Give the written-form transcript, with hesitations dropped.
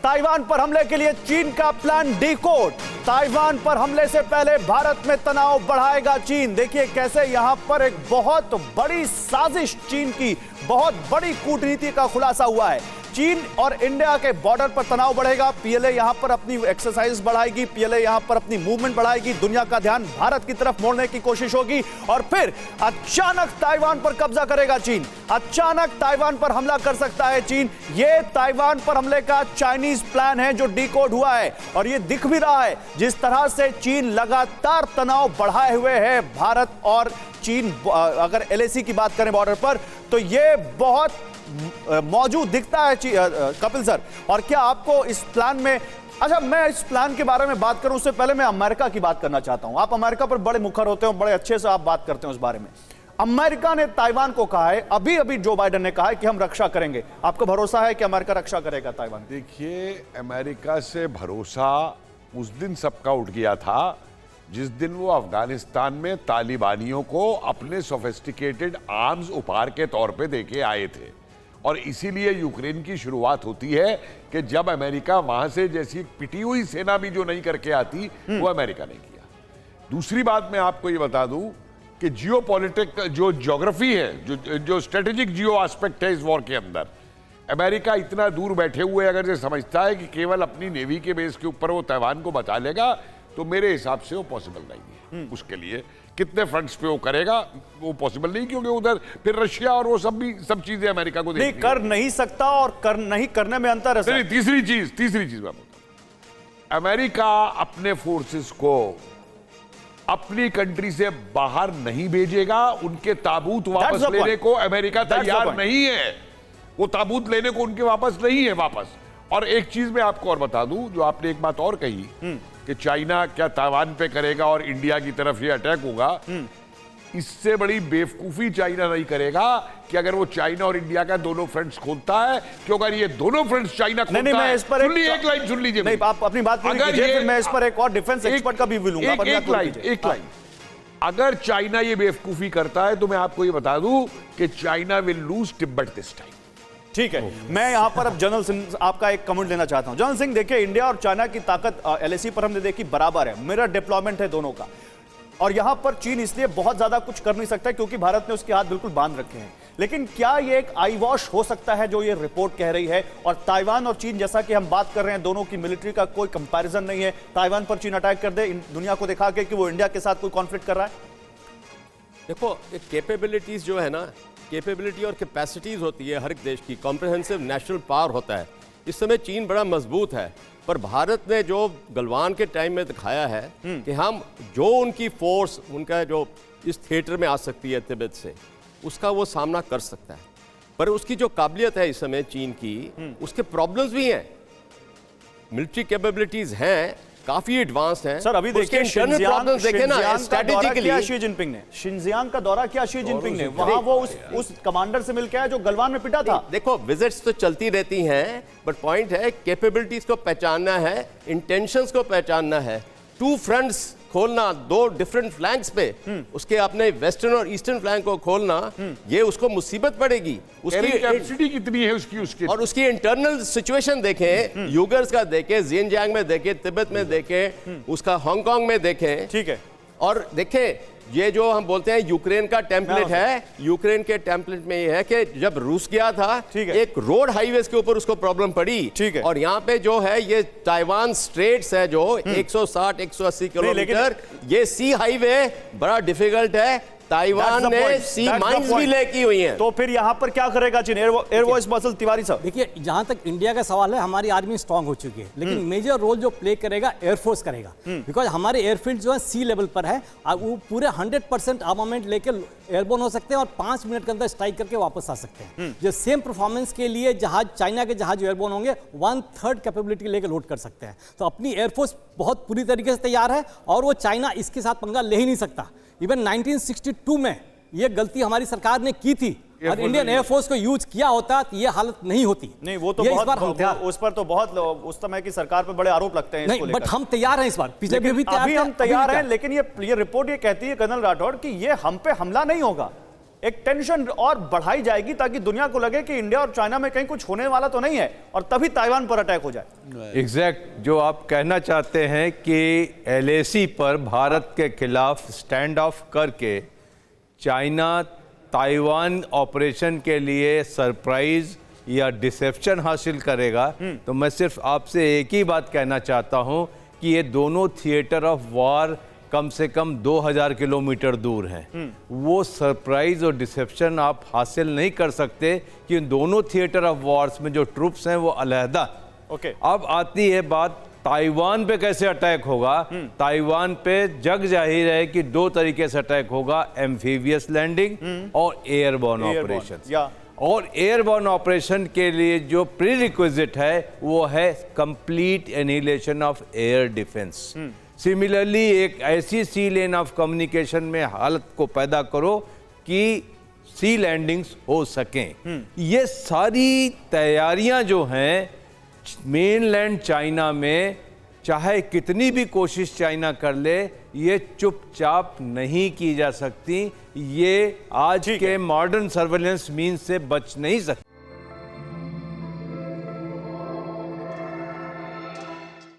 Taiwan पर हमले के लिए चीन का प्लान डीकोड। ताइवान पर हमले से पहले भारत में तनाव बढ़ाएगा चीन। देखिए कैसे यहां पर एक बहुत बड़ी साजिश, चीन की बहुत बड़ी कूटनीति का खुलासा हुआ है। चीन और इंडिया के बॉर्डर पर तनाव बढ़ेगा। पीएलए यहां पर अपनी एक्सरसाइज बढ़ाएगी, पीएलए यहां पर अपनी मूवमेंट बढ़ाएगी, दुनिया का ध्यान भारत की तरफ मोड़ने की कोशिश होगी और फिर अचानक ताइवान पर कब्जा करेगा चीन। अचानक ताइवान पर हमला कर सकता है चीन। यह ताइवान पर हमले का चाइनीज प्लान है जो डीकोड हुआ है और यह दिख भी रहा है जिस तरह से चीन लगातार तनाव बढ़ाए हुए है। भारत और चीन, अगर एलएसी की बात करें बॉर्डर पर, तो यह बहुत मौजूद दिखता है कपिल सर। और क्या आपको इस प्लान में, अच्छा मैं इस प्लान के बारे में बात करूं उससे पहले मैं अमेरिका की बात करना चाहता हूं। आप अमेरिका पर बड़े मुखर होते हैं, बड़े अच्छे से आप बात करते हैं उस बारे में। अमेरिका ने ताइवान को कहा है, अभी अभी जो बाइडेन ने कहा है कि हम रक्षा करेंगे। आपको भरोसा है कि अमेरिका रक्षा करेगा ताइवान? देखिए, अमेरिका से भरोसा उस दिन सबका उठ गया था जिस दिन वो अफगानिस्तान में तालिबानियों को अपने सोफिस्टिकेटेड आर्म्स उपहार के तौर पे देके आए थे। और इसीलिए यूक्रेन की शुरुआत होती है कि जब अमेरिका वहां से जैसी पिटी हुई सेना भी जो नहीं करके आती, वो अमेरिका ने किया। दूसरी बात मैं आपको ये बता दूं कि जियोपॉलिटिक जो ज्योग्राफी है, जो स्ट्रेटेजिक जियो एस्पेक्ट है इस वॉर के अंदर, अमेरिका इतना दूर बैठे हुए अगर ये समझता है कि केवल अपनी नेवी के बेस के ऊपर वो ताइवान को बचा लेगा, तो मेरे हिसाब से वो पॉसिबल नहीं है। उसके लिए कितने फ्रंट्स पे वो करेगा वो पॉसिबल नहीं, क्योंकि उधर फिर रशिया और वो सब चीजें अमेरिका को नहीं कर नहीं सकता और नहीं करने में अंतर है। तीसरी चीज मैं बोलता हूं, अमेरिका अपने फोर्सेस को अपनी कंट्री से बाहर नहीं भेजेगा। उनके ताबूत वापस लेने को अमेरिका तैयार नहीं है। वो ताबूत लेने को उनके वापस नहीं है वापस। और एक चीज मैं आपको और बता दूं, जो आपने एक बात और कही कि चाइना क्या ताइवान पे करेगा और इंडिया की तरफ ये अटैक होगा, इससे बड़ी बेवकूफी चाइना नहीं करेगा कि अगर वो चाइना और इंडिया का दोनों फ्रंट्स खोलता है, क्योंकि अगर ये दोनों फ्रंट्स चाइना खोलता नहीं, मैं इस पर एक लाइन सुन लीजिए। नहीं, आप अपनी बात पूरी कीजिए, फिर मैं इस पर एक और डिफेंस एक्सपर्ट का भी व्यू लूंगा। एक लाइन, अगर चाइना ये बेवकूफी करता है तो मैं आपको ये बता दूं कि China will lose Tibet this time. ठीक है, मैं यहां पर अब जनरल सिंह आपका एक कमेंट लेना चाहता हूं। जनरल सिंह, देखिए इंडिया और चाइना की ताकत एलएसी पर हमने देखी बराबर है, मिरर डिप्लॉयमेंट है दोनों का। और यहां पर चीन इसलिए बहुत ज्यादा कुछ कर नहीं सकता क्योंकि भारत ने उसके हाथ बिल्कुल बांध रखे हैं। लेकिन क्या ये एक आई वॉश हो सकता है जो ये रिपोर्ट कह रही है? और ताइवान और चीन, जैसा कि हम बात कर रहे हैं, दोनों की मिलिट्री का कोई कंपैरिजन नहीं है। ताइवान पर चीन अटैक कर दे, दुनिया को दिखा के कि वो इंडिया के साथ कोई कॉन्फ्लिक्ट कर रहा है। देखो, कैपेबिलिटीज जो है ना, कैपेबिलिटी और कैपेसिटीज होती है हर एक देश की, कॉम्प्रिहेंसिव नेशनल पावर होता है। इस समय चीन बड़ा मजबूत है, पर भारत ने जो गलवान के टाइम में दिखाया है कि हम जो उनकी फोर्स, उनका जो इस थिएटर में आ सकती है तिब्बत से, उसका वो सामना कर सकता है। पर उसकी जो काबिलियत है इस समय चीन की, उसके प्रॉब्लम्स भी हैं। मिलिट्री कैपेबिलिटीज हैं, काफी एडवांस हैं। सर अभी देखिए शिनजियांग ना, स्ट्रेटेजिकली शी जिनपिंग ने शिनजियांग का दौरा किया, शी जिनपिंग ने वहां वो उस कमांडर से मिलकर आया जो गलवान में पिटा था। देखो, विजिट्स तो चलती रहती हैं, बट पॉइंट है कैपेबिलिटीज को पहचानना है, इंटेंशंस को पहचानना है। टू फ्रंट्स खोलना, दो डिफरेंट फ्लैंक्स पे, उसके अपने वेस्टर्न और ईस्टर्न फ्लैंक को खोलना, ये उसको मुसीबत पड़ेगी। उसकी कैपेसिटी कितनी है उसकी और उसकी इंटरनल सिचुएशन देखें, यूगर्स का देखें, ज़िनजियांग में देखें, तिब्बत में देखें, उसका हांगकांग में देखें। ठीक है, और देखें ये जो हम बोलते हैं यूक्रेन का टेम्पलेट है, यूक्रेन के टेम्पलेट में ये है कि जब रूस गया था, एक रोड हाईवेज के ऊपर उसको प्रॉब्लम पड़ी। ठीक है, और यहाँ पे जो है ये ताइवान स्ट्रेट्स है जो 160-180 किलोमीटर, ये सी हाईवे बड़ा डिफिकल्ट है। ताइवान ने सी माइंस भी लेकी हुई हैं। तो फिर यहाँ पर क्या करेगा चीन? एयर वॉइस मसल तिवारी साहब, देखिए जहां तक इंडिया का सवाल है, हमारी आर्मी स्ट्रांग हो चुकी है, लेकिन मेजर रोल जो प्ले करेगा एयरफोर्स करेगा, बिकॉज हमारे एयरफील्ड जो है सी लेवल पर है। वो पूरे 100% आर्मामेंट लेकर एयरबोर्न हो सकते हैं और 5 मिनट के अंदर स्ट्राइक करके वापस आ सकते हैं। जो सेम परफॉर्मेंस के लिए जहाज, चाइना के जहाज एयरबोर्न होंगे 1/3 कैपेबिलिटी लेकर लोड कर सकते हैं। तो अपनी एयरफोर्स बहुत पूरी तरीके से तैयार है और वो चाइना इसके साथ पंगा ले ही नहीं सकता। इवन 1962 में ये गलती हमारी सरकार ने की थी और इंडियन एयरफोर्स को यूज किया होता तो ये हालत नहीं होती। नहीं, वो तो बहुत उस पर तो बहुत उस समय की सरकार पे बड़े आरोप लगते हैं। नहीं, बट हम तैयार हैं इस बार, पिछले भी हम तैयार हैं। लेकिन ये रिपोर्ट ये कहती है कर्नल राठौड़ कि ये हम पे हमला नहीं होगा। एक टेंशन और बढ़ाई जाएगी ताकि दुनिया को लगे कि इंडिया और चाइना में कहीं कुछ होने वाला तो नहीं है और तभी ताइवान पर अटैक हो जाए। एग्जैक्ट जो आप कहना चाहते हैं कि LAC पर भारत के खिलाफ स्टैंड ऑफ करके चाइना ताइवान ऑपरेशन के लिए सरप्राइज या डिसेप्शन हासिल करेगा, तो मैं सिर्फ आपसे एक ही बात कहना चाहता हूं कि ये दोनों थिएटर ऑफ वॉर कम से कम 2000 किलोमीटर दूर हैं। वो सरप्राइज और डिसेप्शन आप हासिल नहीं कर सकते कि इन दोनों थिएटर ऑफ वॉर्स में जो ट्रूप्स हैं वो अलहदा। ओके, अब आती है बात ताइवान पे कैसे अटैक होगा। ताइवान पे जग जाहिर है कि दो तरीके से अटैक होगा, एम्फीबियस लैंडिंग और एयरबॉर्न ऑपरेशन। या और एयरबॉर्न ऑपरेशन के लिए जो प्री रिक्विजिट है वो है complete annihilation of air defence. Similarly एक ऐसी सी लेन ऑफ कम्युनिकेशन में हालत को पैदा करो कि सी लैंडिंग्स हो सकें। ये सारी तैयारियां जो हैं मेनलैंड चाइना में, चाहे कितनी भी कोशिश चाइना कर ले, ये चुपचाप नहीं की जा सकती। ये आज के मॉडर्न सर्वेलेंस मीन से बच नहीं सकती।